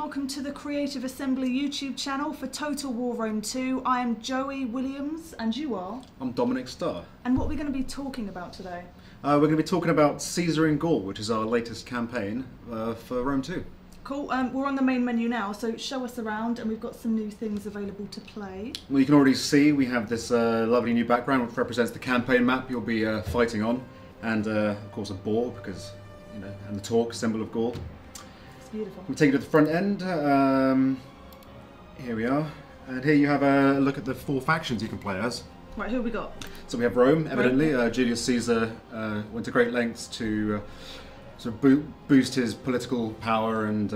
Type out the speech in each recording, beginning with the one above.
welcome to the Creative Assembly YouTube channel for Total War Rome 2. I am Joey Williams, and you are? I'm Dominic Starr. And what are we going to be talking about today? We're going to be talking about Caesar in Gaul, which is our latest campaign for Rome 2. Cool, we're on the main menu now, so show us around, and we've got some new things available to play. Well, you can already see we have this lovely new background which represents the campaign map you'll be fighting on, and of course a boar, because, you know, and the torque, symbol of Gaul. Beautiful. We'll take it to the front end. Here we are, and here you have a look at the 4 factions you can play as. Right, who have we got? So we have Rome, evidently. Julius Caesar went to great lengths to sort of boost his political power and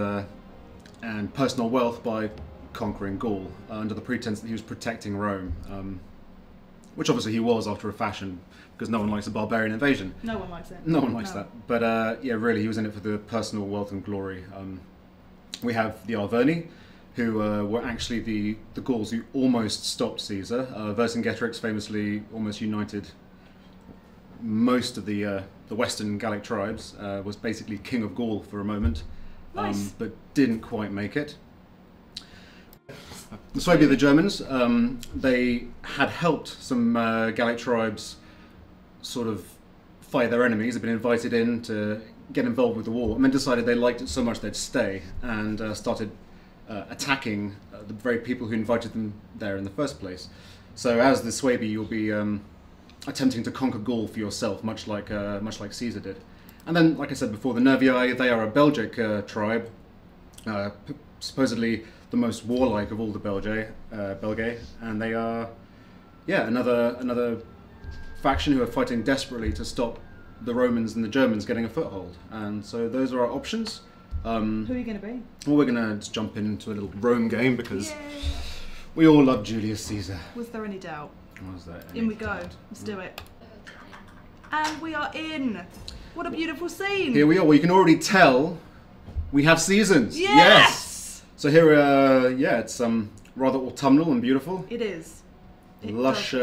personal wealth by conquering Gaul under the pretense that he was protecting Rome, which obviously he was after a fashion, because no one likes a barbarian invasion. No one likes it. No one likes that. But yeah, really, he was in it for the personal wealth and glory. We have the Arverni, who were actually the Gauls who almost stopped Caesar. Vercingetorix famously almost united most of the western Gallic tribes, was basically king of Gaul for a moment, nice. But didn't quite make it. The Suebi, the Germans, they had helped some Gallic tribes sort of fight their enemies. They'd been invited in to get involved with the war, and then decided they liked it so much they'd stay, and started attacking the very people who invited them there in the first place. So as the Suebi, you'll be attempting to conquer Gaul for yourself, much like Caesar did. And then, like I said before, the Nervii, they are a Belgic tribe, supposedly the most warlike of all the Belgae, and they are, yeah, another faction who are fighting desperately to stop the Romans and the Germans getting a foothold. And so those are our options. Who are you going to be? Well, we're going to just jump into a little Rome game, because Yay. we all love Julius Caesar. Was there any doubt? Was there any In we go. doubt? Let's do it. And we are in. What a beautiful scene. Here we are. Well, you can already tell we have seasons. Yes! So here, yeah, it's rather autumnal and beautiful. It is. Lush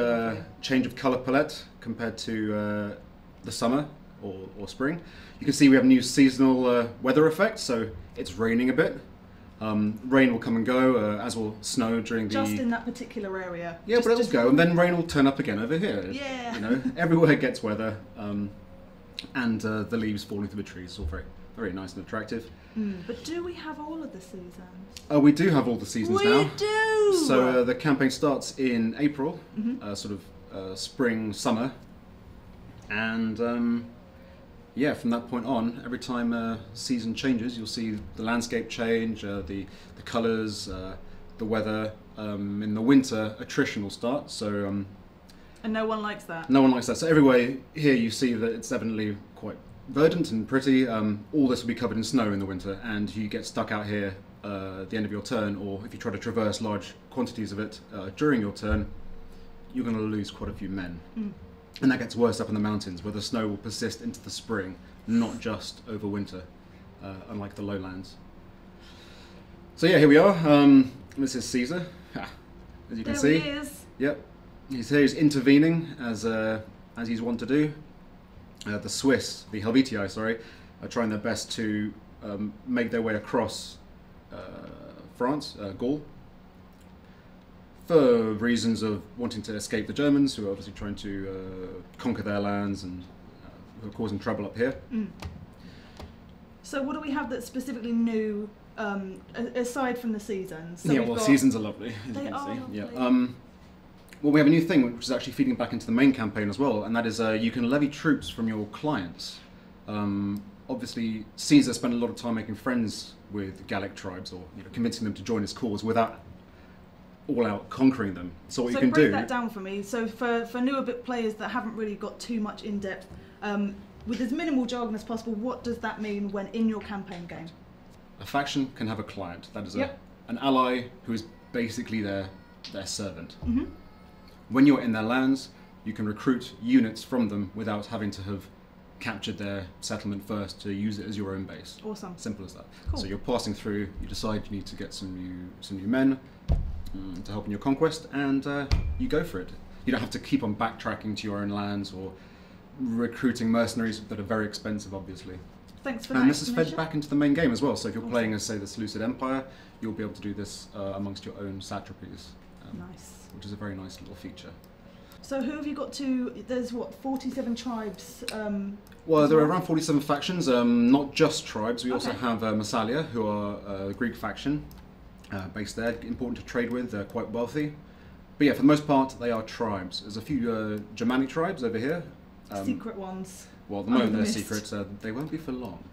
change of colour palette compared to the summer or spring. You can see we have new seasonal weather effects, so it's raining a bit. Rain will come and go, as will snow during the... Just in that particular area. Yeah, but it'll go, and then rain will turn up again over here. Yeah. You know, everywhere gets weather, and the leaves falling through the trees. It's all very, very nice and attractive. But do we have all of the seasons? We do have all the seasons now. We do! So the campaign starts in April, sort of spring, summer, and yeah, from that point on, every time season changes, you'll see the landscape change, the colours, the weather. In the winter, attrition will start. So and no one likes that. no one likes that. So everywhere here, you see that it's evidently quite verdant and pretty. All this will be covered in snow in the winter, and you get stuck out here at the end of your turn, or if you try to traverse large quantities of it during your turn, you're going to lose quite a few men. And that gets worse up in the mountains, where the snow will persist into the spring, not just over winter, unlike the lowlands. So yeah, here we are. This is Caesar, as you can see. There he is. Yep, he's here. He's intervening as he's wont to do. The Swiss, the Helvetii, sorry, are trying their best to make their way across France, Gaul, for reasons of wanting to escape the Germans, who are obviously trying to conquer their lands and who are causing trouble up here. So what do we have that's specifically new, aside from the seasons? So yeah, well, seasons are lovely, as They you can are see. lovely. Yeah. Well, we have a new thing which is actually feeding back into the main campaign as well, and that is you can levy troops from your clients. Obviously, Caesar spent a lot of time making friends with Gallic tribes, or convincing them to join his cause without all-out conquering them. So what you can do... break that down for me. So for newer bit players that haven't really got too much in-depth, with as minimal jargon as possible, what does that mean when in your campaign game? A faction can have a client. That is an ally who is basically their servant. When you're in their lands, you can recruit units from them without having to have captured their settlement first to use it as your own base. Awesome. Simple as that. Cool. So you're passing through, you decide you need to get some new men to help in your conquest, and you go for it. You don't have to keep on backtracking to your own lands or recruiting mercenaries that are very expensive, obviously. Thanks for that. And this is fed explanation. back into the main game as well. So if you're Awesome. playing as, say, the Seleucid Empire, you'll be able to do this amongst your own satrapies, Nice. which is a very nice little feature. So who have you got to? There's what, 47 tribes. Well, as there are well? around 47 factions, not just tribes. We also Okay. have Massalia, who are a Greek faction based there, important to trade with, they're quite wealthy. But yeah, for the most part, they are tribes. There's a few Germanic tribes over here. Secret ones. Well, at the Under moment the they're mist. secret, they won't be for long.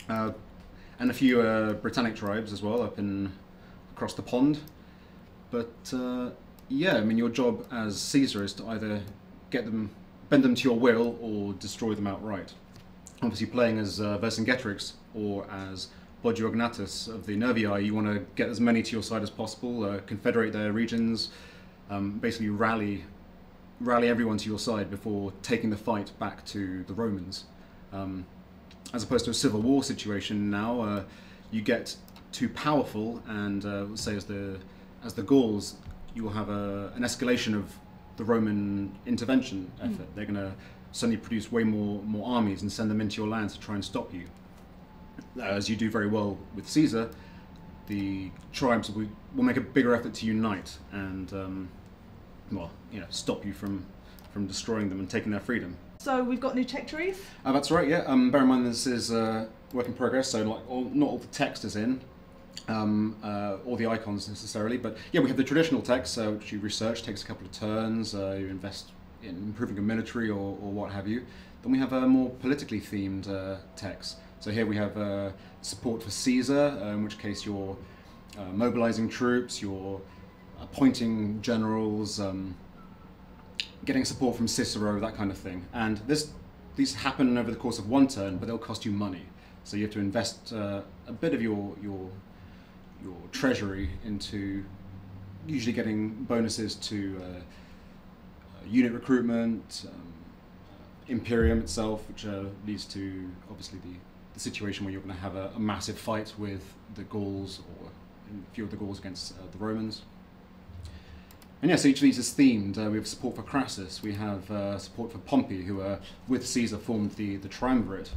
And a few Britannic tribes as well up across the pond. But yeah, I mean, your job as Caesar is to either bend them to your will, or destroy them outright. Obviously, playing as Vercingetorix or as Bogiognatus of the Nervii, you want to get as many to your side as possible, confederate their regions, basically rally everyone to your side before taking the fight back to the Romans. As opposed to a civil war situation now, you get too powerful, and say as the Gauls, you will have an escalation of the Roman intervention effort. They're going to suddenly produce way more armies and send them into your lands to try and stop you. As you do very well with Caesar, the tribes will make a bigger effort to unite and well, you know, stop you from destroying them and taking their freedom. So we've got new tech trees. That's right, yeah. Bear in mind this is work in progress, so not all the text is in, or the icons necessarily, but yeah, we have the traditional text, which you research, takes a couple of turns, you invest in improving your military or what have you. Then we have a more politically themed text. So here we have support for Caesar, in which case you're mobilizing troops, you're appointing generals, getting support from Cicero, that kind of thing. And these happen over the course of one turn, but they'll cost you money. So you have to invest a bit of your treasury into usually getting bonuses to unit recruitment, Imperium itself, which leads to obviously the situation where you're going to have a massive fight with the Gauls, or a few of the Gauls against the Romans. And yes, each of these is themed. We have support for Crassus, we have support for Pompey, who with Caesar formed the triumvirate.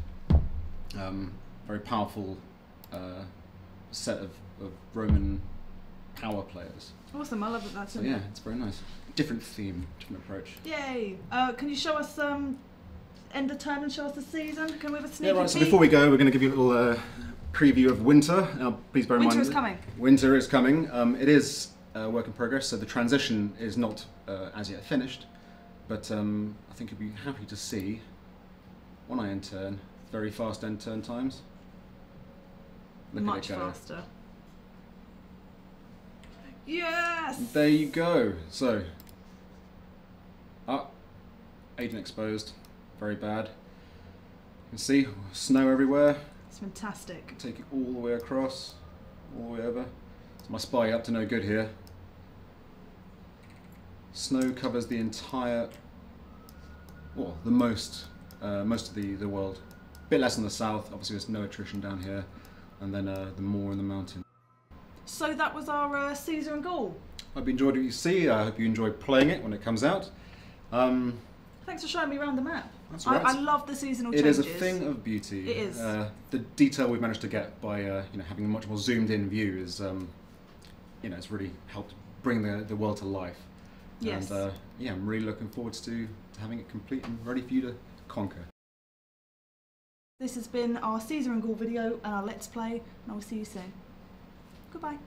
Very powerful set of Roman power players. Awesome, I love that that's So in yeah, there. it's very nice. Different theme, different approach. Yay! Can you show us end of turn and show us the season? Can we have a sneaky Yeah, right, so peek? before we go, we're going to give you a little preview of winter. Now, please bear in mind... Winter is coming. Winter is coming. It is a work in progress, so the transition is not as yet finished, but I think you'll be happy to see one end turn, very fast end turn times. Look Much at it go. faster. Yes! There you go. So, agent exposed, very bad. You can see snow everywhere. It's fantastic. Take it all the way across, all the way over. So my spy up to no good here. Snow covers the entire, well, most of the world. A bit less in the south. Obviously, there's no attrition down here, and then the more in the mountain. So that was our Caesar and Gaul. Hope you enjoyed what you see. I hope you enjoyed playing it when it comes out. Thanks for showing me around the map. That's right. I love the seasonal It changes. is a thing of beauty. It is. The detail we've managed to get by having a much more zoomed in view is it's really helped bring the world to life. Yes. And yeah, I'm really looking forward to having it complete and ready for you to conquer. This has been our Caesar and Gaul video and our Let's Play, and I will see you soon. Goodbye.